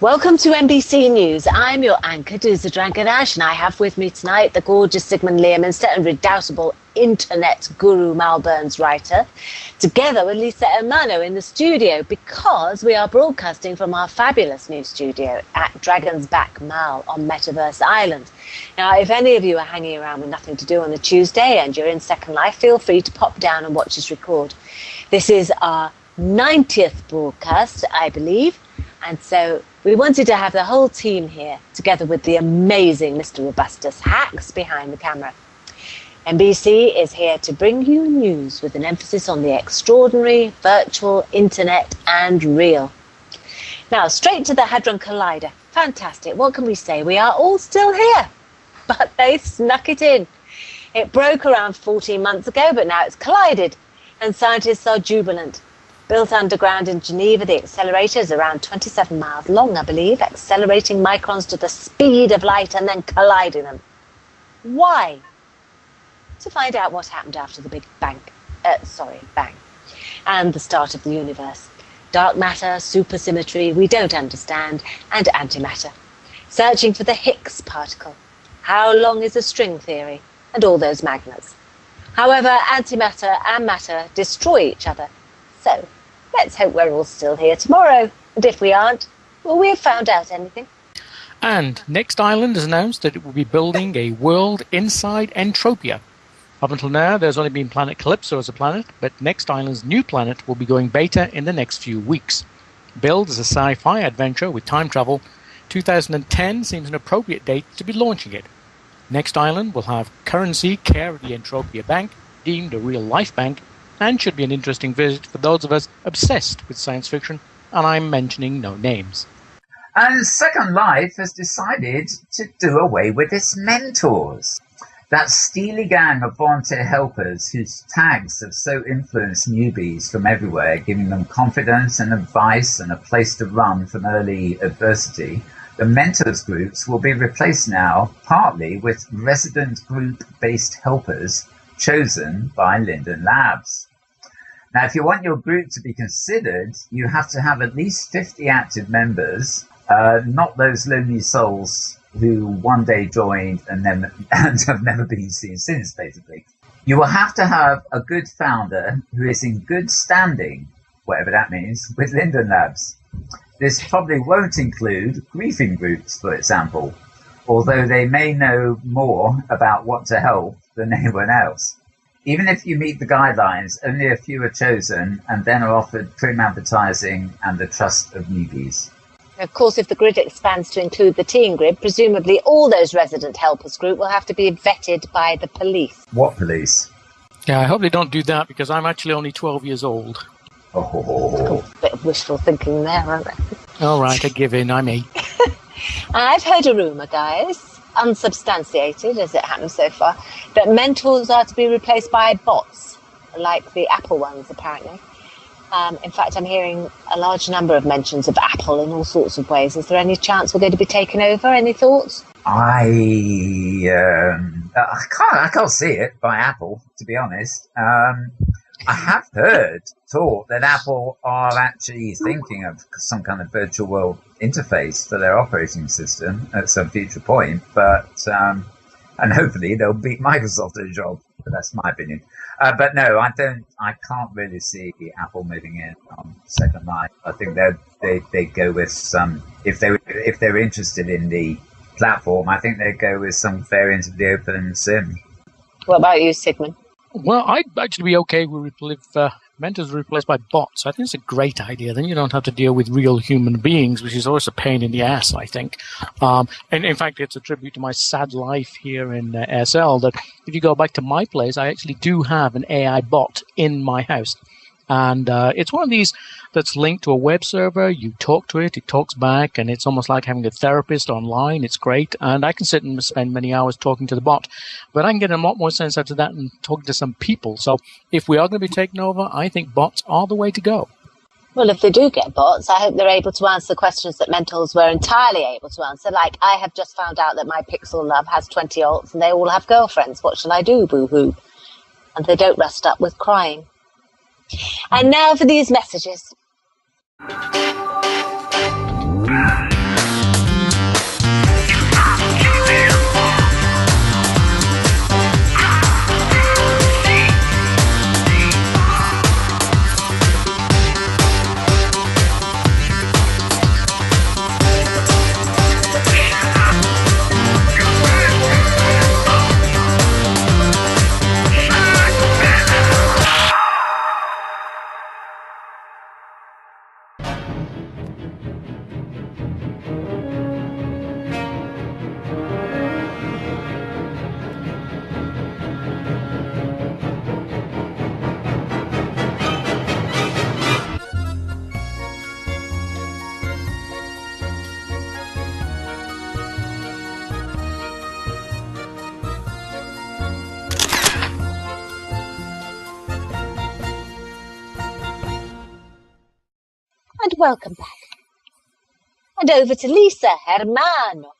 Welcome to MBC News. I'm your anchor, Duza Drankanash, and I have with me tonight the gorgeous Sigmund Learminster and redoubtable internet guru Mal Burns writer, together with Lisa Hermano in the studio, because we are broadcasting from our fabulous new studio at Dragon's Back Mall on Metaverse Island. Now, if any of you are hanging around with nothing to do on a Tuesday and you're in Second Life, feel free to pop down and watch us record. This is our 90th broadcast, I believe, and so we wanted to have the whole team here, together with the amazing Mr. Robustus Hacks behind the camera. MBC is here to bring you news with an emphasis on the extraordinary, virtual, internet and real. Now, straight to the Hadron Collider. Fantastic. What can we say? We are all still here, but they snuck it in. It broke around 14 months ago, but now it's collided, and scientists are jubilant. Built underground in Geneva, the accelerator is around 27 miles long, I believe, accelerating microns to the speed of light and then colliding them. Why? To find out what happened after the Big Bang, and the start of the universe. Dark matter, supersymmetry, we don't understand, and antimatter. Searching for the Higgs particle. How long is a string theory? And all those magnets. However, antimatter and matter destroy each other. So, let's hope we're all still here tomorrow. And if we aren't, will we have found out anything? And Next Island has announced that it will be building a world inside Entropia. Up until now, there's only been planet Calypso as a planet, but Next Island's new planet will be going beta in the next few weeks. Billed as a sci-fi adventure with time travel, 2010 seems an appropriate date to be launching it. Next Island will have currency care of the Entropia Bank, deemed a real-life bank, and should be an interesting visit for those of us obsessed with science fiction, and I'm mentioning no names. And Second Life has decided to do away with its mentors. That steely gang of volunteer helpers whose tags have so influenced newbies from everywhere, giving them confidence and advice and a place to run from early adversity. The mentors groups will be replaced now partly with resident group-based helpers chosen by Linden Labs. Now, if you want your group to be considered, you have to have at least 50 active members, not those lonely souls who one day joined and have never been seen since, basically. You will have to have a good founder who is in good standing, whatever that means, with Linden Labs. This probably won't include griefing groups, for example, although they may know more about what to help than anyone else. Even if you meet the guidelines, only a few are chosen and then are offered prim advertising and the trust of newbies. Of course, if the grid expands to include the teen grid, presumably all those resident helpers group will have to be vetted by the police. What police? Yeah, I hope they don't do that because I'm actually only 12 years old. Oh. A bit of wishful thinking there, aren't there? All right, I give in, I'm 8. I've heard a rumour, guys, unsubstantiated as it happens so far, that mentors are to be replaced by bots, like the Apple ones, apparently. In fact, I'm hearing a large number of mentions of Apple in all sorts of ways. Is there any chance we're going to be taken over? Any thoughts? I can't see it by Apple, to be honest. I have heard talk that Apple are actually thinking of some kind of virtual world interface for their operating system at some future point, but and hopefully they'll beat Microsoft at a job. But that's my opinion. But no, I can't really see Apple moving in on Second Life. I think they go with some, if they're interested in the platform, I think they'd go with some variant of the Open Sim. What about you, Sigmund? Well, I'd actually be okay if mentors are replaced by bots. I think it's a great idea. Then you don't have to deal with real human beings, which is always a pain in the ass, I think. And in fact, it's a tribute to my sad life here in SL that if you go back to my place, I actually do have an AI bot in my house. And it's one of these that's linked to a web server. You talk to it, it talks back, and it's almost like having a therapist online. It's great. And I can sit and spend many hours talking to the bot. But I can get a lot more sense out of that than talking to some people. So if we are going to be taken over, I think bots are the way to go. Well, if they do get bots, I hope they're able to answer questions that mentors were entirely able to answer. Like, I have just found out that my Pixel Love has 20 alts and they all have girlfriends. What shall I do, boo-hoo? And they don't rest up with crying. And now for these messages. And welcome back. And over to Lisa, Hermano.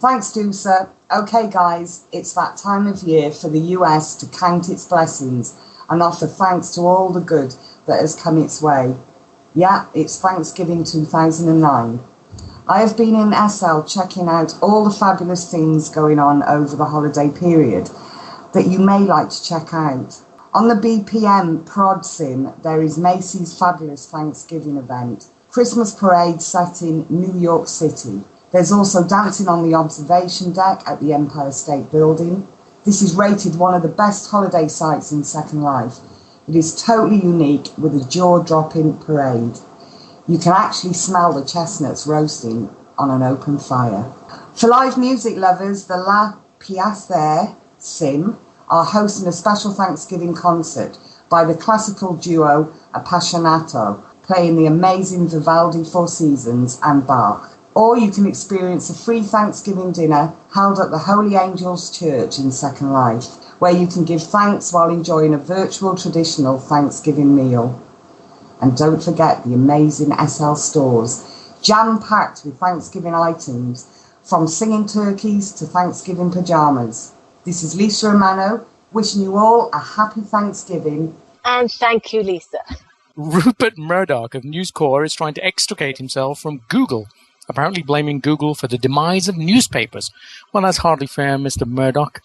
Thanks, Dusa. Okay, guys, it's that time of year for the US to count its blessings and offer thanks to all the good that has come its way. Yeah, it's Thanksgiving 2009. I have been in SL checking out all the fabulous things going on over the holiday period that you may like to check out. On the BPM Prod Sim, there is Macy's fabulous Thanksgiving event, Christmas parade set in New York City. There's also dancing on the observation deck at the Empire State Building. This is rated one of the best holiday sites in Second Life. It is totally unique with a jaw-dropping parade. You can actually smell the chestnuts roasting on an open fire. For live music lovers, the La Piacere Sim are hosting a special Thanksgiving concert by the classical duo Appassionato, playing the amazing Vivaldi Four Seasons and Bach. Or you can experience a free Thanksgiving dinner held at the Holy Angels Church in Second Life, where you can give thanks while enjoying a virtual traditional Thanksgiving meal. And don't forget the amazing SL stores, jam-packed with Thanksgiving items, from singing turkeys to Thanksgiving pajamas. This is Lisa Hermano, wishing you all a happy Thanksgiving. And thank you, Lisa. Rupert Murdoch of News Corp is trying to extricate himself from Google, apparently blaming Google for the demise of newspapers. Well, that's hardly fair, Mr. Murdoch.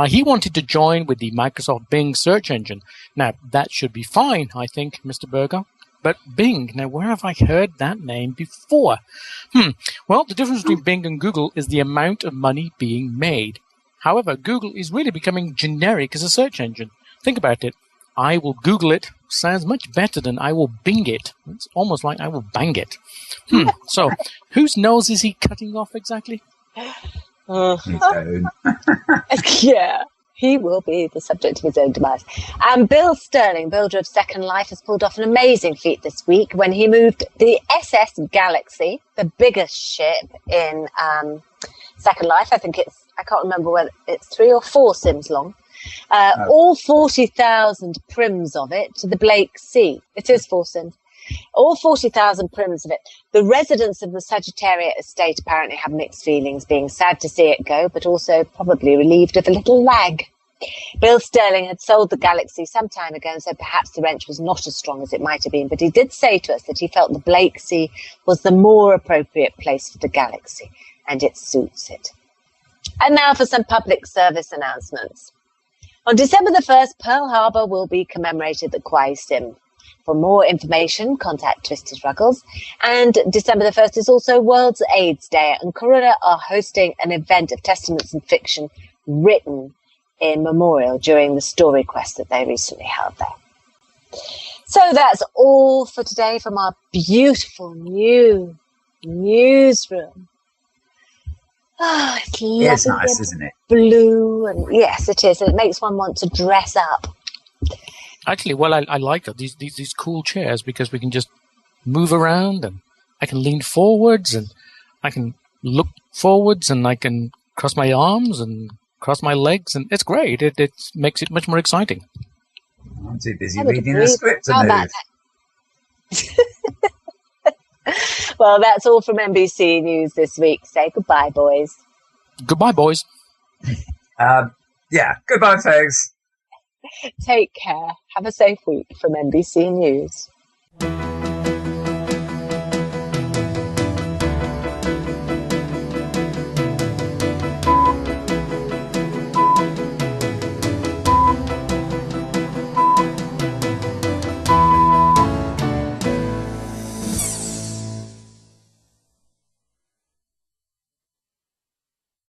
He wanted to join with the Microsoft Bing search engine. Now, that should be fine, I think, Mr. Berger. But Bing, now where have I heard that name before? Well, the difference between Bing and Google is the amount of money being made. However, Google is really becoming generic as a search engine. Think about it. I will Google it sounds much better than I will Bing it. It's almost like I will bang it. So, whose nose is he cutting off exactly? His own. Yeah, he will be the subject of his own demise. And Bill Sterling, builder of Second Life, has pulled off an amazing feat this week when he moved the SS Galaxy, the biggest ship in Second Life. I can't remember whether it's 3 or 4 sims long. All 40,000 prims of it to the Blake Sea. It is 4 sims. All 40,000 prims of it. The residents of the Sagittarius estate apparently have mixed feelings, being sad to see it go, but also probably relieved of a little lag. Bill Sterling had sold the Galaxy some time ago, and so perhaps the wrench was not as strong as it might have been, but he did say to us that he felt the Blake Sea was the more appropriate place for the Galaxy, and it suits it. And now for some public service announcements. On December the 1st, Pearl Harbor will be commemorated at Kwai Sim. For more information, contact Twisted Ruggles. And December the 1st is also World AIDS Day, and Corona are hosting an event of testaments and fiction written in memorial during the story quest that they recently held there. So that's all for today from our beautiful new newsroom. Oh, it's lovely. It's nice, isn't it? Blue, and yes, it is. And it makes one want to dress up. Actually, well, I like it. These cool chairs, because we can just move around, and I can lean forwards, and I can look forwards, and I can cross my arms and cross my legs, and it's great. It makes it much more exciting. I'm too busy reading a script to move. Well, that's all from MBC News this week. Say goodbye, boys. Goodbye, boys. Yeah, goodbye, folks. Take care. Have a safe week from MBC News.